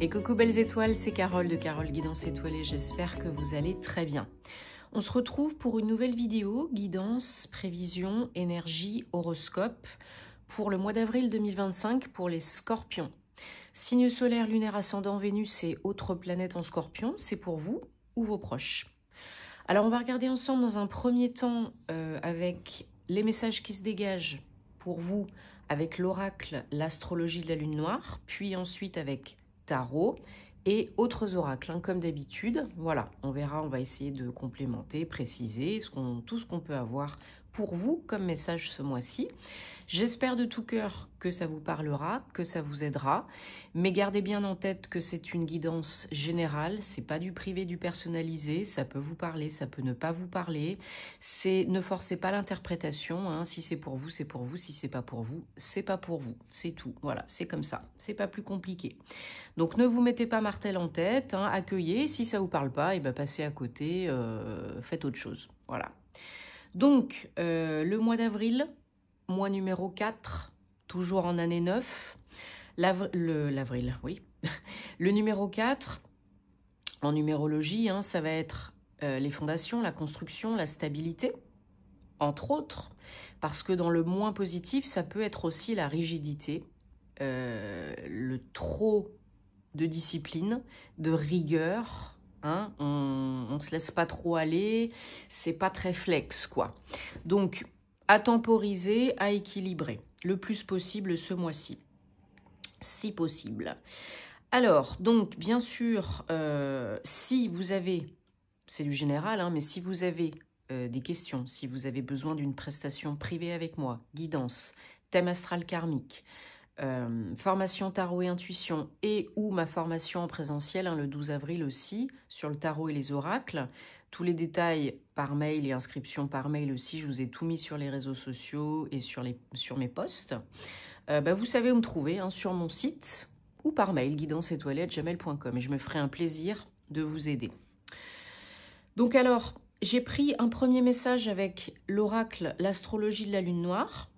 Et coucou belles étoiles, c'est Carole de Carole Guidance Étoilée, j'espère que vous allez très bien. On se retrouve pour une nouvelle vidéo, guidance, prévision, énergie, horoscope, pour le mois d'avril 2025 pour les scorpions. Signe solaire, lunaire, ascendant, Vénus et autres planètes en scorpion, c'est pour vous ou vos proches. Alors on va regarder ensemble dans un premier temps avec les messages qui se dégagent pour vous, avec l'oracle, l'astrologie de la lune noire, puis ensuite avec tarot et autres oracles, hein, comme d'habitude. Voilà, on verra, on va essayer de complémenter, préciser tout ce qu'on peut avoir pour vous comme message ce mois-ci. J'espère de tout cœur que ça vous parlera, que ça vous aidera, mais gardez bien en tête que c'est une guidance générale, c'est pas du privé, du personnalisé, ça peut vous parler, ça peut ne pas vous parler, ne forcez pas l'interprétation, hein. Si c'est pour vous, c'est pour vous, si c'est pas pour vous, c'est pas pour vous, c'est tout, voilà, c'est comme ça, c'est pas plus compliqué. Donc ne vous mettez pas martel en tête, hein, accueillez, si ça vous parle pas, et ben passez à côté, faites autre chose, voilà. Donc, le mois d'avril, mois numéro 4, toujours en année 9, l'avril, oui. Le numéro 4, en numérologie, hein, ça va être les fondations, la construction, la stabilité, entre autres, parce que dans le moins positif, ça peut être aussi la rigidité, le trop de discipline, de rigueur, hein, on ne se laisse pas trop aller, c'est pas très flex, quoi. Donc, à temporiser, à équilibrer le plus possible ce mois-ci, si possible. Alors, donc, bien sûr, si vous avez, c'est du général, hein, mais si vous avez des questions, si vous avez besoin d'une prestation privée avec moi, guidance, thème astral karmique, formation tarot et intuition et ou ma formation en présentiel, hein, le 12 avril aussi, sur le tarot et les oracles. Tous les détails par mail et inscriptions par mail aussi, je vous ai tout mis sur les réseaux sociaux et sur mes posts. Vous savez où me trouver, hein, sur mon site ou par mail, guidanceétoilée@gmail.com, et je me ferai un plaisir de vous aider. Donc alors, j'ai pris un premier message avec l'oracle, l'astrologie de la lune noire,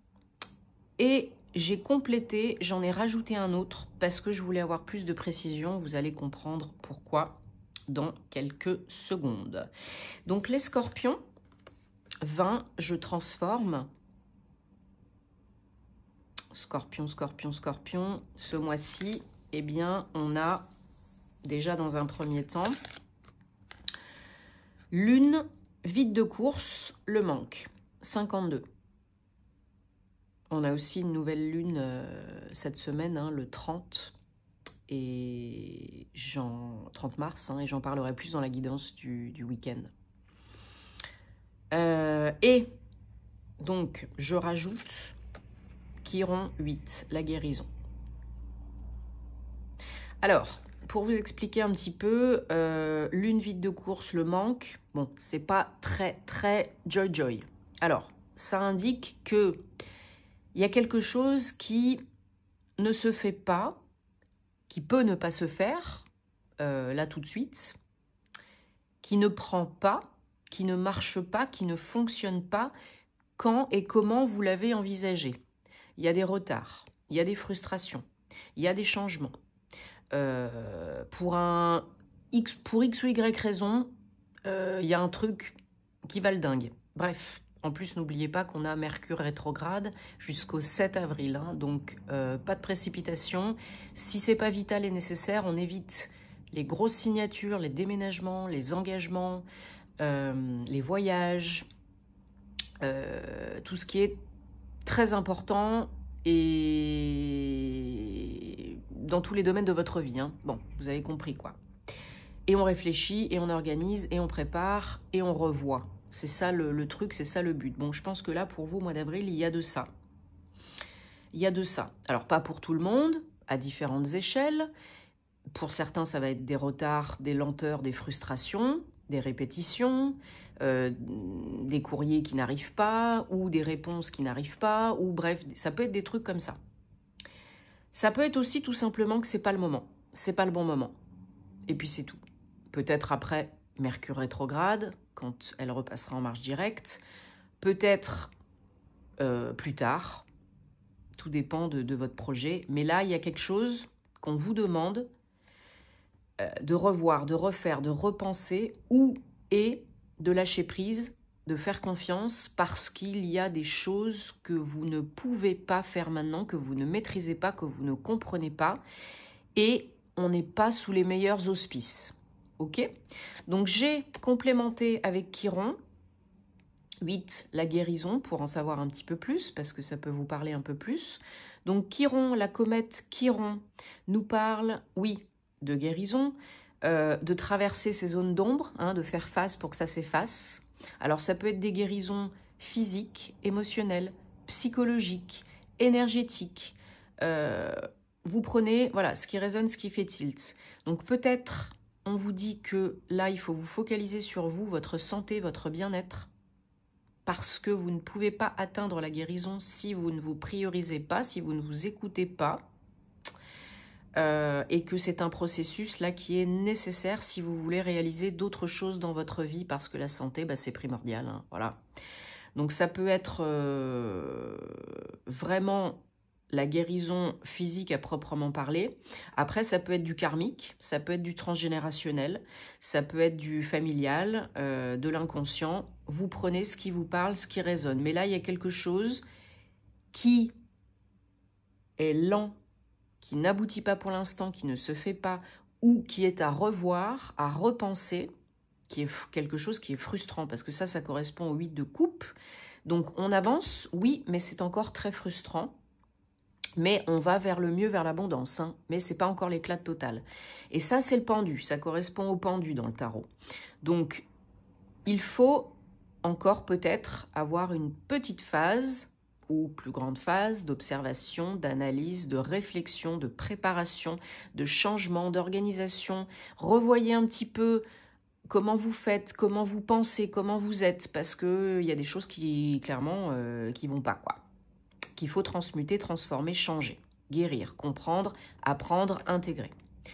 et j'ai complété, j'en ai rajouté un autre parce que je voulais avoir plus de précision. Vous allez comprendre pourquoi dans quelques secondes. Donc les scorpions, 20, je transforme. Scorpion, scorpion, scorpion. Ce mois-ci, eh bien, on a déjà dans un premier temps lune vide de course, le manque, 52. On a aussi une nouvelle lune cette semaine, hein, le 30, et 30 mars, hein, et j'en parlerai plus dans la guidance du week-end. Et donc, je rajoute Chiron 8, la guérison. Alors, pour vous expliquer un petit peu, lune vide de course, le manque, bon, c'est pas très joy. Alors, ça indique que il y a quelque chose qui ne se fait pas, qui peut ne pas se faire, là tout de suite, qui ne prend pas, qui ne marche pas, qui ne fonctionne pas, quand et comment vous l'avez envisagé. Il y a des retards, il y a des frustrations, il y a des changements. Pour X ou Y raison, il y a un truc qui va le dingue. Bref. En plus, n'oubliez pas qu'on a Mercure rétrograde jusqu'au 7 avril. Hein, donc, pas de précipitation. Si c'est pas vital et nécessaire, on évite les grosses signatures, les déménagements, les engagements, les voyages, tout ce qui est très important et dans tous les domaines de votre vie. Hein. Bon, vous avez compris quoi. Et on réfléchit, et on organise, et on prépare, et on revoit. C'est ça le truc, c'est ça le but. Bon, je pense que là, pour vous, mois d'avril, il y a de ça. Il y a de ça. Alors, pas pour tout le monde, à différentes échelles. Pour certains, ça va être des retards, des lenteurs, des frustrations, des répétitions, des courriers qui n'arrivent pas, ou des réponses qui n'arrivent pas, ou bref, ça peut être des trucs comme ça. Ça peut être aussi tout simplement que c'est pas le moment. C'est pas le bon moment. Et puis c'est tout. Peut-être après Mercure rétrograde, quand elle repassera en marche directe, peut-être plus tard, tout dépend de votre projet, mais là il y a quelque chose qu'on vous demande de revoir, de refaire, de repenser ou et de lâcher prise, de faire confiance parce qu'il y a des choses que vous ne pouvez pas faire maintenant, que vous ne maîtrisez pas, que vous ne comprenez pas et on n'est pas sous les meilleurs auspices. Ok? Donc j'ai complémenté avec Chiron 8, la guérison, pour en savoir un petit peu plus, parce que ça peut vous parler un peu plus. Donc Chiron, la comète Chiron, nous parle, oui, de guérison, de traverser ces zones d'ombre, hein, de faire face pour que ça s'efface. Alors ça peut être des guérisons physiques, émotionnelles, psychologiques, énergétiques. Vous prenez, voilà, ce qui résonne, ce qui fait tilt. Donc peut-être, on vous dit que là, il faut vous focaliser sur vous, votre santé, votre bien-être, parce que vous ne pouvez pas atteindre la guérison si vous ne vous priorisez pas, si vous ne vous écoutez pas, et que c'est un processus là qui est nécessaire si vous voulez réaliser d'autres choses dans votre vie, parce que la santé, bah, c'est primordial, hein, voilà. Donc ça peut être vraiment la guérison physique à proprement parler. Après, ça peut être du karmique, ça peut être du transgénérationnel, ça peut être du familial, de l'inconscient. Vous prenez ce qui vous parle, ce qui résonne. Mais là, il y a quelque chose qui est lent, qui n'aboutit pas pour l'instant, qui ne se fait pas, ou qui est à revoir, à repenser, qui est quelque chose qui est frustrant, parce que ça correspond au 8 de coupe. Donc on avance, oui, mais c'est encore très frustrant. Mais on va vers le mieux, vers l'abondance, hein, mais ce n'est pas encore l'éclat total. Et ça, c'est le pendu, ça correspond au pendu dans le tarot. Donc, il faut encore peut-être avoir une petite phase, ou plus grande phase, d'observation, d'analyse, de réflexion, de préparation, de changement, d'organisation. Revoyez un petit peu comment vous faites, comment vous pensez, comment vous êtes, parce qu'il y a des choses qui, clairement, qui ne vont pas, quoi. Qu'il faut transmuter, transformer, changer, guérir, comprendre, apprendre, intégrer.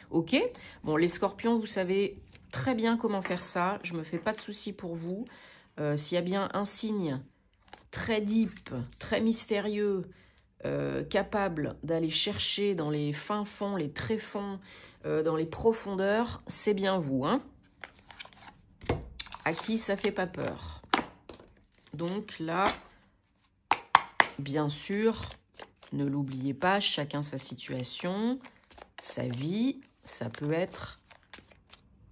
Ok? Bon, les scorpions, vous savez très bien comment faire ça. Je ne me fais pas de soucis pour vous. S'il y a bien un signe très deep, très mystérieux, capable d'aller chercher dans les fins fonds, les tréfonds, dans les profondeurs, c'est bien vous, hein? À qui ça fait pas peur. Donc là, bien sûr, ne l'oubliez pas, chacun sa situation, sa vie, ça peut être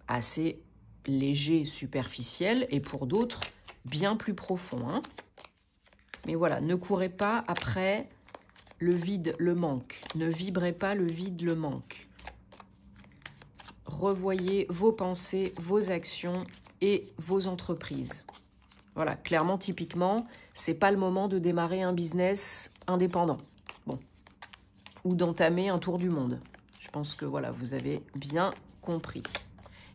assez léger, superficiel, et pour d'autres, bien plus profond, hein. Mais voilà, ne courez pas après le vide, le manque. Ne vibrez pas le vide, le manque. Revoyez vos pensées, vos actions et vos entreprises. Voilà, clairement, typiquement, c'est pas le moment de démarrer un business indépendant. Bon. Ou d'entamer un tour du monde. Je pense que voilà, vous avez bien compris.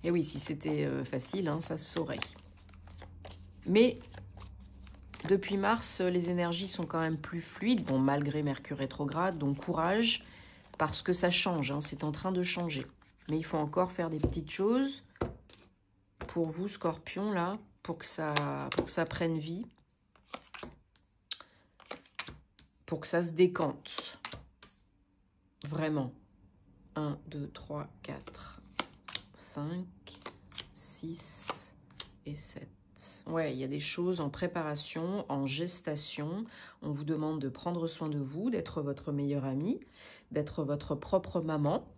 Et oui, si c'était facile, hein, ça se saurait. Mais depuis mars, les énergies sont quand même plus fluides, bon, malgré Mercure rétrograde, donc courage, parce que ça change, hein, c'est en train de changer. Mais il faut encore faire des petites choses pour vous, Scorpion, là, pour que ça prenne vie, pour que ça se décante. Vraiment. 1, 2, 3, 4, 5, 6 et 7. Ouais, il y a des choses en préparation, en gestation. On vous demande de prendre soin de vous, d'être votre meilleure amie, d'être votre propre maman.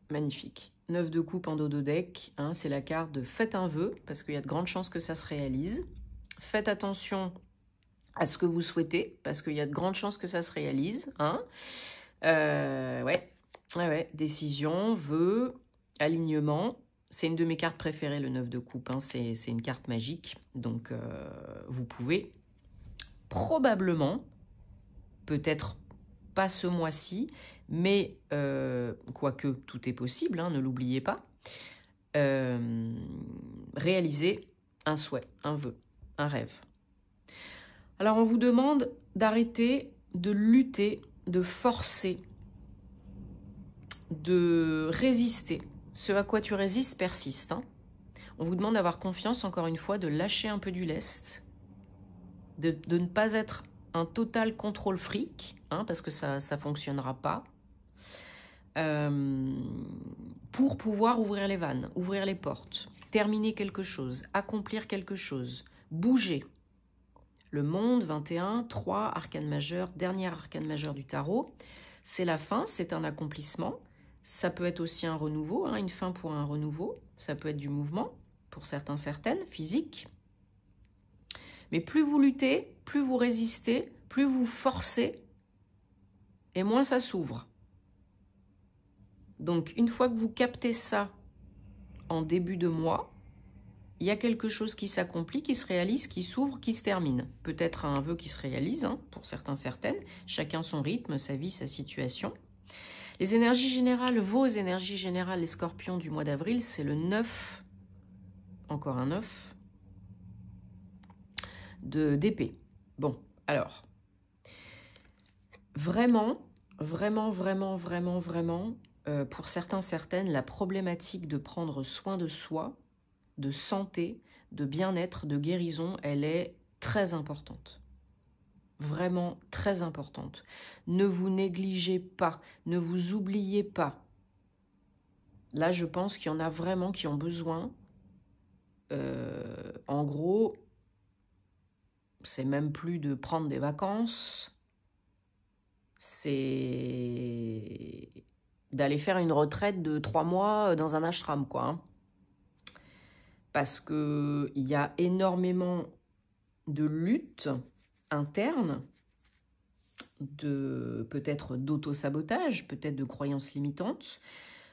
Magnifique. 9 de coupe en dos de deck, hein, c'est la carte de faites un vœu, parce qu'il y a de grandes chances que ça se réalise. Faites attention à ce que vous souhaitez, parce qu'il y a de grandes chances que ça se réalise. Hein. Ouais. Décision, vœu, alignement. C'est une de mes cartes préférées, le 9 de coupe. Hein. C'est une carte magique, donc vous pouvez probablement, peut-être pas ce mois-ci, mais quoique tout est possible, hein, ne l'oubliez pas, réaliser un souhait, un vœu, un rêve. Alors on vous demande d'arrêter de lutter, de forcer, de résister. Ce à quoi tu résistes persiste. Hein. On vous demande d'avoir confiance, encore une fois, de lâcher un peu du lest, de ne pas être un total contrôle fric, hein, parce que ça ne fonctionnera pas. pour pouvoir ouvrir les vannes, ouvrir les portes, terminer quelque chose, accomplir quelque chose, bouger. Le monde, 21, 3, arcane majeur, dernier arcane majeur du tarot. C'est la fin, c'est un accomplissement. Ça peut être aussi un renouveau, hein, une fin pour un renouveau. Ça peut être du mouvement, pour certains, certaines, physique. Mais plus vous luttez, plus vous résistez, plus vous forcez, et moins ça s'ouvre. Donc, une fois que vous captez ça en début de mois, il y a quelque chose qui s'accomplit, qui se réalise, qui s'ouvre, qui se termine. Peut-être un vœu qui se réalise, hein, pour certains, certaines. Chacun son rythme, sa vie, sa situation. Les énergies générales, vos énergies générales, les scorpions du mois d'avril, c'est le 9, encore un 9, d'épée. Bon, alors, vraiment, pour certains, certaines, la problématique de prendre soin de soi, de santé, de bien-être, de guérison, elle est très importante. Vraiment très importante. Ne vous négligez pas, ne vous oubliez pas. Là, je pense qu'il y en a vraiment qui ont besoin. En gros, c'est même plus de prendre des vacances, c'est d'aller faire une retraite de 3 mois dans un ashram, quoi. Hein. Parce qu'il y a énormément de luttes internes, peut-être d'auto-sabotage, peut-être de croyances limitantes,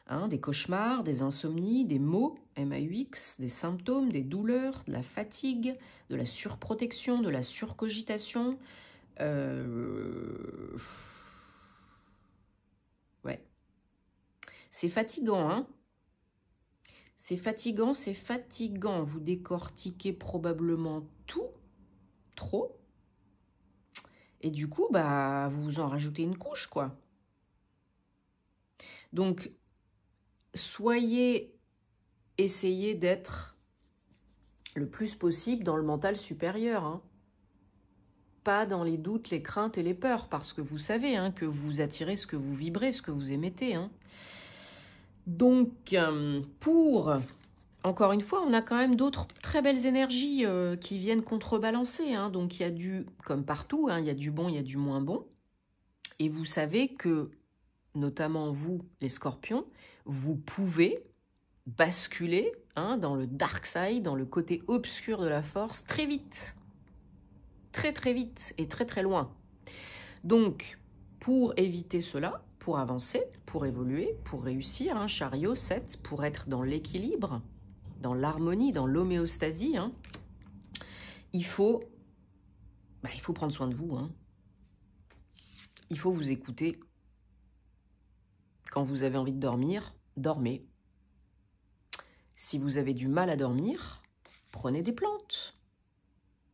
hein, des cauchemars, des insomnies, des maux, MAUX, des symptômes, des douleurs, de la fatigue, de la surprotection, de la surcogitation. Ouais. C'est fatigant, hein. C'est fatigant, c'est fatigant. Vous décortiquez probablement tout, trop. Et du coup, bah, vous en rajoutez une couche, quoi. Donc, essayez d'être le plus possible dans le mental supérieur. Hein. Pas dans les doutes, les craintes et les peurs, parce que vous savez hein, que vous attirez ce que vous vibrez, ce que vous émettez. Hein. Donc, encore une fois, on a quand même d'autres très belles énergies qui viennent contrebalancer. Hein. Donc, il y a comme partout, hein, il y a du bon, il y a du moins bon. Et vous savez que, notamment vous, les scorpions, vous pouvez basculer hein, dans le dark side, dans le côté obscur de la force, très vite. Très, très vite et très, très loin. Donc, pour éviter cela, pour avancer, pour évoluer, pour réussir, hein, chariot 7, pour être dans l'équilibre, dans l'harmonie, dans l'homéostasie, hein, il faut prendre soin de vous. Hein. Il faut vous écouter. Quand vous avez envie de dormir, dormez. Si vous avez du mal à dormir, prenez des plantes.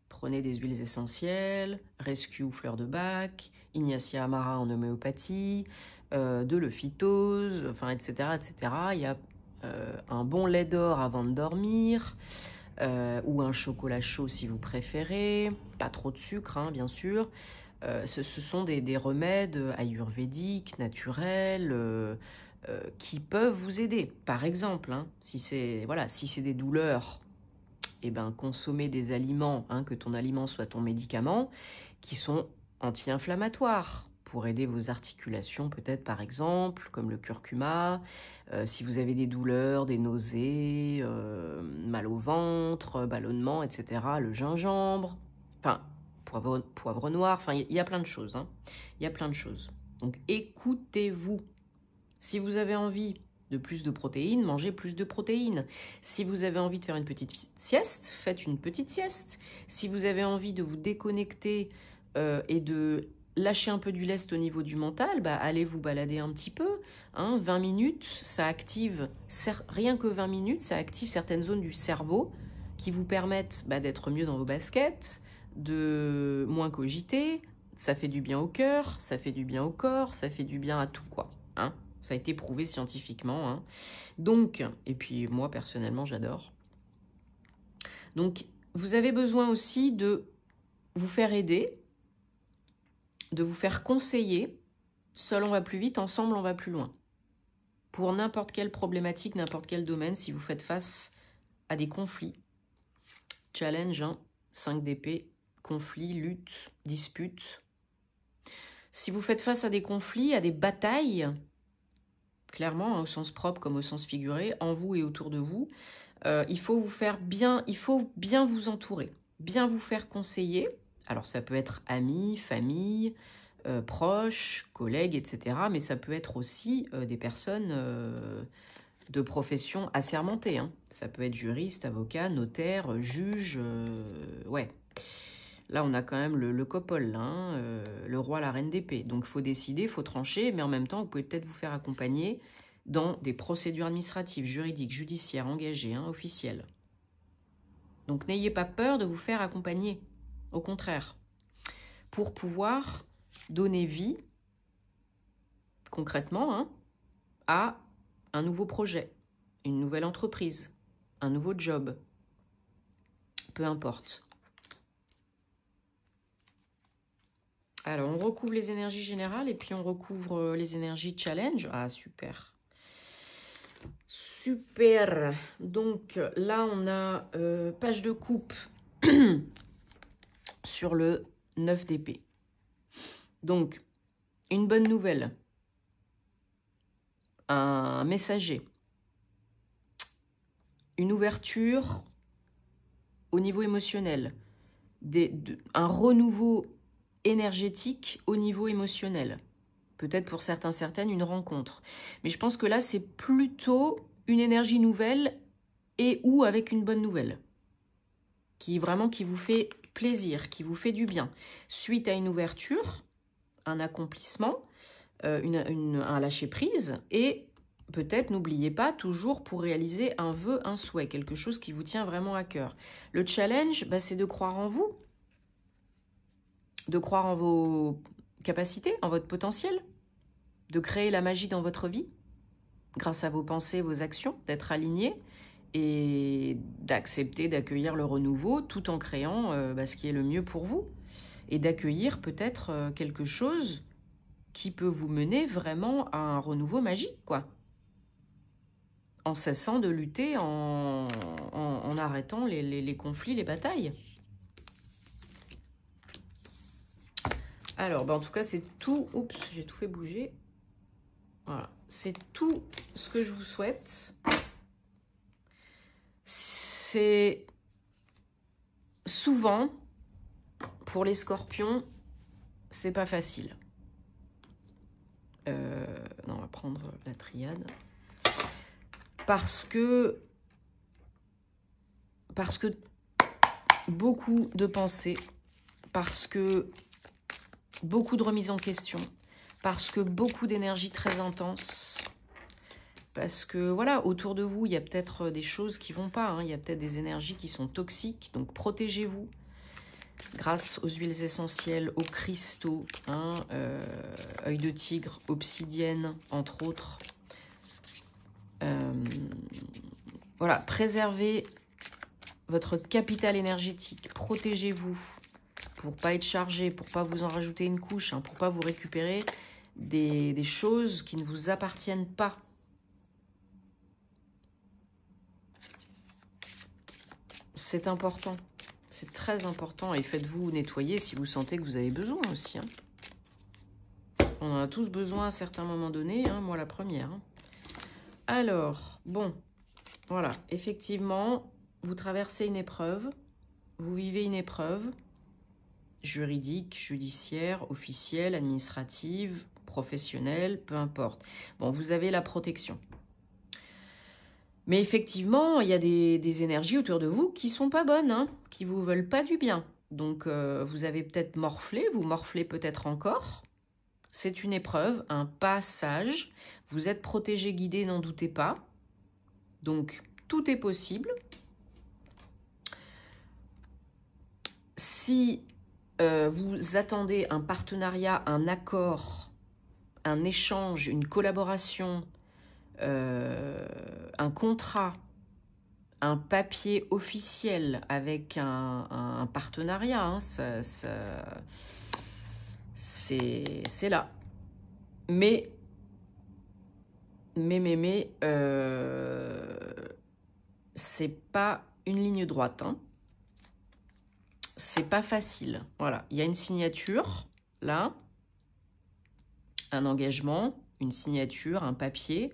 Prenez des huiles essentielles, Rescue fleur de bac, Ignacia amara en homéopathie, de l'euphytose, enfin, etc., etc. Il y a un bon lait d'or avant de dormir, ou un chocolat chaud si vous préférez, pas trop de sucre, hein, bien sûr. Ce sont des remèdes ayurvédiques, naturels, qui peuvent vous aider. Par exemple, hein, si c'est des douleurs, eh ben, consommer des aliments, hein, que ton aliment soit ton médicament, qui sont anti-inflammatoires, pour aider vos articulations peut-être par exemple, comme le curcuma, si vous avez des douleurs, des nausées, mal au ventre, ballonnement, etc., le gingembre, enfin, poivre noir, enfin, il y a plein de choses. Hein. Il y a plein de choses. Donc, écoutez-vous. Si vous avez envie de plus de protéines, mangez plus de protéines. Si vous avez envie de faire une petite sieste, faites une petite sieste. Si vous avez envie de vous déconnecter et de lâcher un peu du lest au niveau du mental, bah, allez vous balader un petit peu. Hein, 20 minutes, ça active, rien que 20 minutes, ça active certaines zones du cerveau qui vous permettent bah, d'être mieux dans vos baskets, de moins cogiter. Ça fait du bien au cœur, ça fait du bien au corps, ça fait du bien à tout, quoi. Hein. Ça a été prouvé scientifiquement. Hein. Donc, et puis moi personnellement, j'adore. Donc, vous avez besoin aussi de vous faire aider, de vous faire conseiller. Seul, on va plus vite, ensemble, on va plus loin. pour n'importe quelle problématique, n'importe quel domaine, si vous faites face à des conflits. Challenge, hein, 5 d'épée, conflits, luttes, disputes. Si vous faites face à des conflits, à des batailles, clairement, hein, au sens propre comme au sens figuré, en vous et autour de vous, il faut bien vous entourer, bien vous faire conseiller. Alors ça peut être amis, famille, proches, collègues, etc. Mais ça peut être aussi des personnes de profession assermentée. Hein. Ça peut être juriste, avocat, notaire, juge. Ouais. Là, on a quand même le copole, hein, le roi, la reine d'épée. Donc, il faut décider, il faut trancher, mais en même temps, vous pouvez peut-être vous faire accompagner dans des procédures administratives, juridiques, judiciaires, engagées, hein, officielles. Donc, n'ayez pas peur de vous faire accompagner. Au contraire. Pour pouvoir donner vie, concrètement, hein, à un nouveau projet, une nouvelle entreprise, un nouveau job. Peu importe. Alors, on recouvre les énergies générales et puis on recouvre les énergies challenge. Ah, super. Super. Donc, là, on a page de coupe sur le 9 d'épée. Donc, une bonne nouvelle. Un messager. Une ouverture au niveau émotionnel. Un renouveau énergétique au niveau émotionnel. Peut-être pour certains, certaines, une rencontre. Mais je pense que là, c'est plutôt une énergie nouvelle et ou avec une bonne nouvelle. Qui vous fait plaisir, qui vous fait du bien. Suite à une ouverture, un accomplissement, un lâcher-prise et peut-être, n'oubliez pas, toujours pour réaliser un vœu, un souhait, quelque chose qui vous tient vraiment à cœur. Le challenge, c'est de croire en vous, de croire en vos capacités, en votre potentiel, de créer la magie dans votre vie, grâce à vos pensées, vos actions, d'être aligné et d'accepter, d'accueillir le renouveau tout en créant ce qui est le mieux pour vous et d'accueillir peut-être quelque chose qui peut vous mener vraiment à un renouveau magique, quoi. En cessant de lutter, en arrêtant les conflits, les batailles. Alors, en tout cas, c'est tout. Oups, j'ai tout fait bouger. Voilà, c'est tout ce que je vous souhaite. C'est souvent, pour les scorpions, c'est pas facile. Non, on va prendre la triade. Parce que beaucoup de pensées, parce que beaucoup de remises en question, parce que beaucoup d'énergie très intense, parce que voilà, autour de vous, il y a peut-être des choses qui vont pas, hein, il y a peut-être des énergies qui sont toxiques, donc protégez-vous grâce aux huiles essentielles, aux cristaux, hein, œil de tigre, obsidienne, entre autres. Voilà, préservez votre capital énergétique, protégez-vous pour pas être chargé, pour pas vous en rajouter une couche, hein, pour pas vous récupérer des choses qui ne vous appartiennent pas. C'est important, c'est très important et faites-vous nettoyer si vous sentez que vous avez besoin aussi. Hein. On en a tous besoin à certains moments donnés, hein, moi la première. Hein. Alors, bon, voilà, effectivement, vous traversez une épreuve, vous vivez une épreuve juridique, judiciaire, officielle, administrative, professionnelle, peu importe. Bon, vous avez la protection. Mais effectivement, il y a des énergies autour de vous qui sont pas bonnes, hein, qui vous veulent pas du bien. Donc, vous avez peut-être morflé, vous morflez peut-être encore. C'est une épreuve, un passage. Vous êtes protégé, guidé, n'en doutez pas. Donc, tout est possible. Si vous attendez un partenariat, un accord, un échange, une collaboration, un contrat, un papier officiel avec un partenariat, hein, c'est là. Mais Mais, c'est pas une ligne droite, hein. C'est pas facile. Voilà, il y a une signature, là, un engagement, une signature, un papier,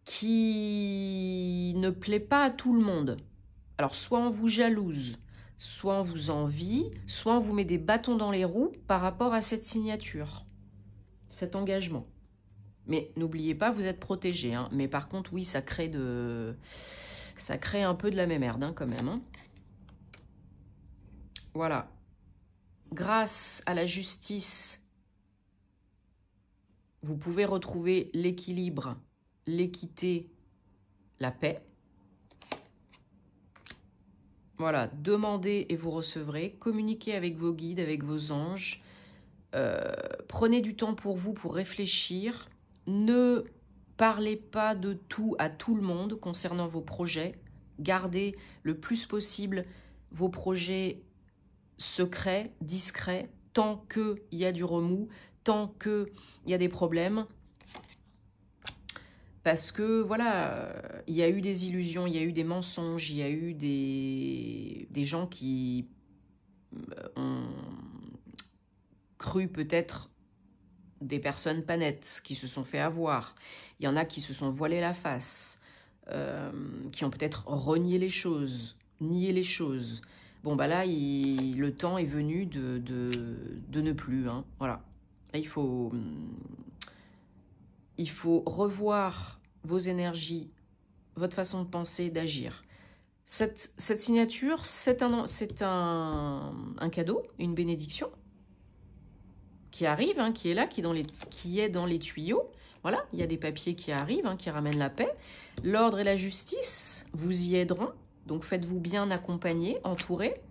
qui ne plaît pas à tout le monde. Alors, soit on vous jalouse, soit on vous envie, soit on vous met des bâtons dans les roues par rapport à cette signature, cet engagement. Mais n'oubliez pas, vous êtes protégé, hein. Mais par contre, oui, ça crée un peu de la mémerde, hein, quand même, hein. Voilà. Grâce à la justice, vous pouvez retrouver l'équilibre, l'équité, la paix. Voilà, demandez et vous recevrez. Communiquez avec vos guides, avec vos anges. Prenez du temps pour vous, pour réfléchir. Ne parlez pas de tout à tout le monde concernant vos projets. Gardez le plus possible vos projets secrets, discrets, tant qu'il y a du remous, tant qu'il y a des problèmes. Parce que, voilà, il y a eu des illusions, il y a eu des mensonges, il y a eu des gens qui ont cru peut-être des personnes pas nettes, qui se sont fait avoir. Il y en a qui se sont voilés la face, qui ont peut-être renié les choses, nié les choses. Bon, bah là, le temps est venu de ne plus, hein. Voilà. Là, il faut revoir vos énergies, votre façon de penser, d'agir. Cette signature, c'est un cadeau, une bénédiction qui arrive, hein, qui est là, qui est dans les tuyaux. Voilà, il y a des papiers qui arrivent, hein, qui ramènent la paix. L'ordre et la justice vous y aideront. Donc, faites-vous bien accompagner, entourer.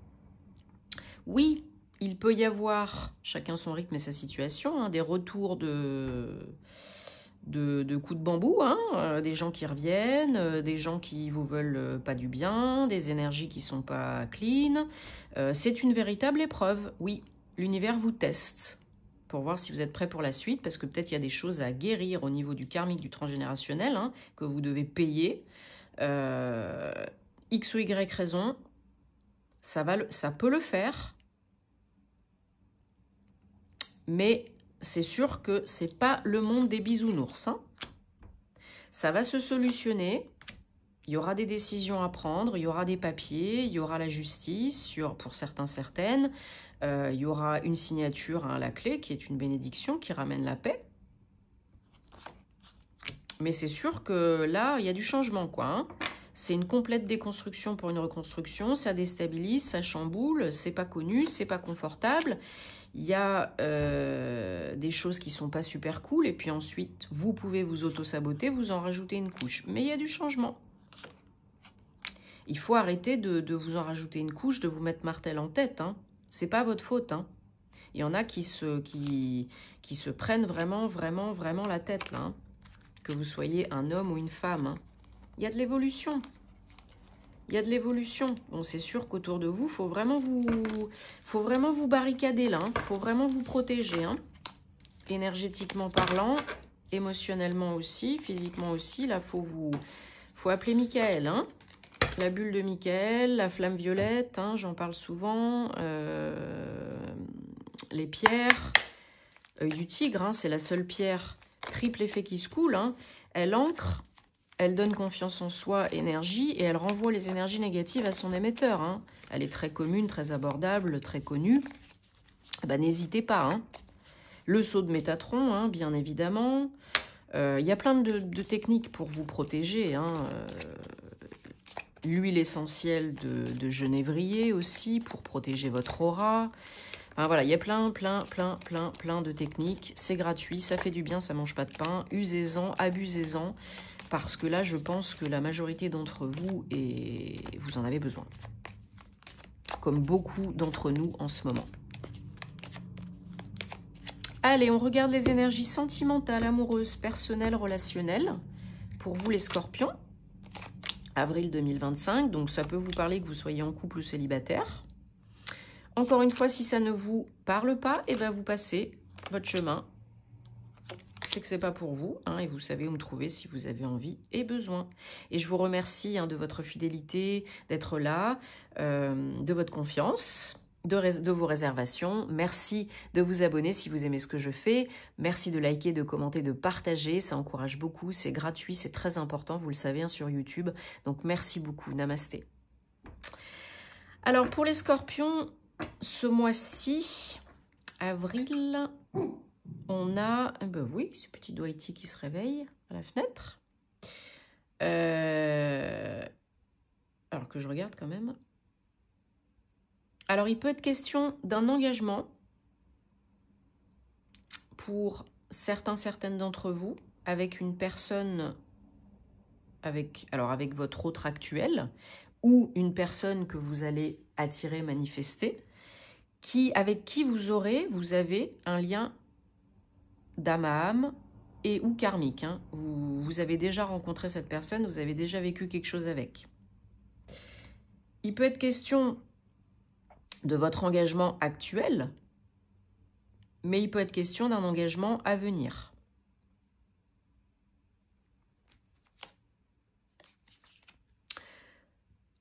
Oui, il peut y avoir, chacun son rythme et sa situation, hein, des retours de coups de bambou, hein, des gens qui reviennent, des gens qui vous veulent pas du bien, des énergies qui sont pas clean. C'est une véritable épreuve, oui. L'univers vous teste pour voir si vous êtes prêt pour la suite, parce que peut-être il y a des choses à guérir au niveau du karmique, du transgénérationnel, hein, que vous devez payer. X ou Y raison, ça peut le faire, mais c'est sûr que c'est pas le monde des bisounours, hein. Ça va se solutionner. Il y aura des décisions à prendre, il y aura des papiers, il y aura la justice, pour certains, certaines. Il y aura une signature à la clé qui est une bénédiction qui ramène la paix. Mais c'est sûr que là, il y a du changement, quoi, hein. C'est une complète déconstruction pour une reconstruction. Ça déstabilise, ça chamboule, c'est pas connu, c'est pas confortable. Il y a des choses qui sont pas super cool. Et puis ensuite, vous pouvez vous auto-saboter, vous en rajouter une couche. Mais il y a du changement. Il faut arrêter de vous en rajouter une couche, de vous mettre martel en tête, hein. C'est pas votre faute, hein. Il y en a qui se prennent vraiment, vraiment, vraiment la tête, là, hein. Que vous soyez un homme ou une femme, hein. Il y a de l'évolution. Il y a de l'évolution. Bon, c'est sûr qu'autour de vous, faut vraiment vous barricader, là, hein. Faut vraiment vous protéger, hein. Énergétiquement parlant, émotionnellement aussi, physiquement aussi. Là, faut appeler Michael, hein. La bulle de Michael, la flamme violette, hein, j'en parle souvent. Les pierres. Œil du tigre, hein, c'est la seule pierre triple effet qui se coule, hein. Elle ancre, elle donne confiance en soi, énergie, et elle renvoie les énergies négatives à son émetteur, hein. Elle est très commune, très abordable, très connue. Ben, n'hésitez pas, hein. Le sceau de Métatron, hein, bien évidemment. Il y a plein de techniques pour vous protéger, hein. L'huile essentielle de genévrier aussi, pour protéger votre aura. Enfin, voilà, il y a plein de techniques. C'est gratuit, ça fait du bien, ça mange pas de pain. Usez-en, abusez-en, parce que là, je pense que la majorité d'entre vous, vous en avez besoin. Comme beaucoup d'entre nous en ce moment. Allez, on regarde les énergies sentimentales, amoureuses, personnelles, relationnelles. Pour vous, les scorpions. Avril 2025, donc ça peut vous parler que vous soyez en couple ou célibataire. Encore une fois, si ça ne vous parle pas, eh ben vous passez votre chemin. c'est que c'est pas pour vous, hein, et vous savez où me trouver si vous avez envie et besoin. Et je vous remercie de votre fidélité, d'être là, de votre confiance, de vos réservations. Merci de vous abonner si vous aimez ce que je fais. Merci de liker, de commenter, de partager. Ça encourage beaucoup, c'est gratuit, c'est très important, vous le savez, hein, sur YouTube. Donc merci beaucoup, namasté. Alors pour les scorpions, ce mois-ci, avril, on a, ben oui, ce petit Dwighty qui se réveille à la fenêtre. Alors que je regarde quand même. Alors il peut être question d'un engagement pour certaines d'entre vous avec une personne, avec votre autre actuel, ou une personne que vous allez attirer, manifester, avec qui vous avez un lien d'âme à âme et ou karmique. Hein. Vous avez déjà rencontré cette personne, vous avez déjà vécu quelque chose avec. Il peut être question de votre engagement actuel, mais il peut être question d'un engagement à venir.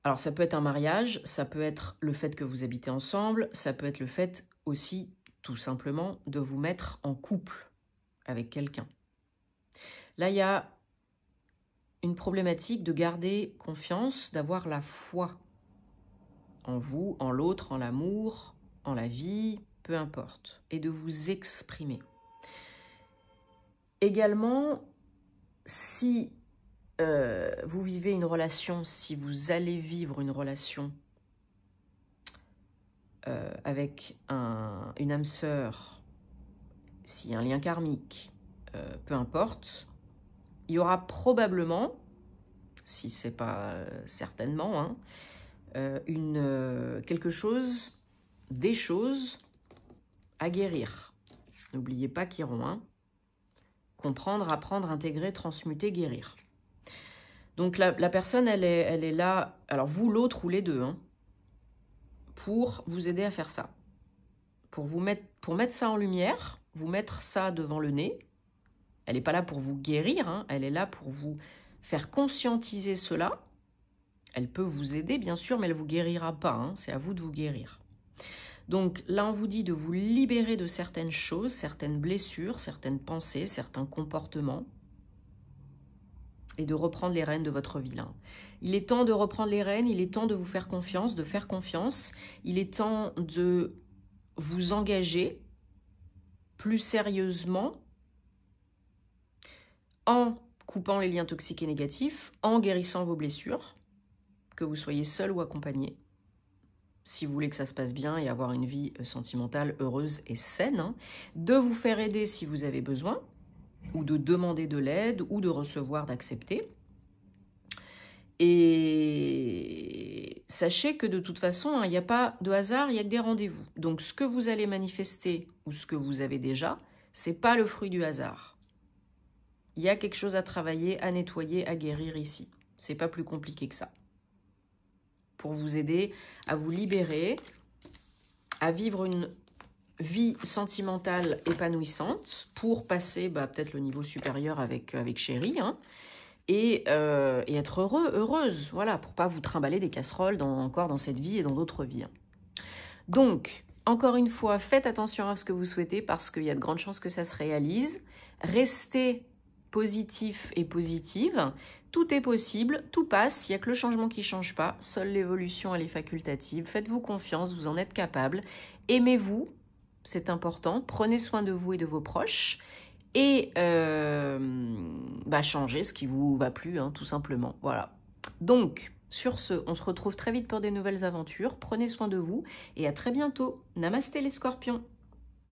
Alors ça peut être un mariage, ça peut être le fait que vous habitez ensemble, ça peut être le fait aussi tout simplement de vous mettre en couple avec quelqu'un. Là, il y a une problématique de garder confiance, d'avoir la foi en vous, en l'autre, en l'amour, en la vie, peu importe, et de vous exprimer. Également, si vous vivez une relation, si vous allez vivre une relation avec une âme sœur, s'il y a un lien karmique, peu importe, il y aura probablement, si ce n'est pas certainement, hein, quelque chose, des choses à guérir. N'oubliez pas Chiron, hein. Comprendre, apprendre, intégrer, transmuter, guérir. Donc la personne, elle est là, alors vous, l'autre ou les deux, hein, pour vous aider à faire ça. Pour mettre ça en lumière, vous mettre ça devant le nez. Elle n'est pas là pour vous guérir, hein, elle est là pour vous faire conscientiser cela. Elle peut vous aider, bien sûr, mais elle ne vous guérira pas. Hein, c'est à vous de vous guérir. Donc là, on vous dit de vous libérer de certaines choses, certaines blessures, certaines pensées, certains comportements, et de reprendre les rênes de votre vie. Là. Il est temps de reprendre les rênes, il est temps de vous faire confiance, de faire confiance. Il est temps de vous engager plus sérieusement en coupant les liens toxiques et négatifs, en guérissant vos blessures, que vous soyez seul ou accompagné, si vous voulez que ça se passe bien et avoir une vie sentimentale heureuse et saine, hein, de vous faire aider si vous avez besoin, ou de demander de l'aide, ou de recevoir, d'accepter. Et sachez que de toute façon, il n'y a pas de hasard, il n'y a que des rendez-vous. Donc ce que vous allez manifester, ou ce que vous avez déjà, ce n'est pas le fruit du hasard. Il y a quelque chose à travailler, à nettoyer, à guérir ici. Ce n'est pas plus compliqué que ça. Pour vous aider à vous libérer, à vivre une vie sentimentale épanouissante, pour passer peut-être le niveau supérieur avec chéri, hein, et être heureuse, voilà, pour pas vous trimballer des casseroles encore dans cette vie et dans d'autres vies. Hein. Donc, encore une fois, faites attention à ce que vous souhaitez parce qu'il y a de grandes chances que ça se réalise. Restez positif et positive. Tout est possible, tout passe, il n'y a que le changement qui ne change pas. Seule l'évolution, elle est facultative. Faites-vous confiance, vous en êtes capable. Aimez-vous, c'est important. Prenez soin de vous et de vos proches. Et changez ce qui ne vous va plus, hein, tout simplement. Voilà. Donc, sur ce, on se retrouve très vite pour des nouvelles aventures. Prenez soin de vous et à très bientôt. Namasté les scorpions.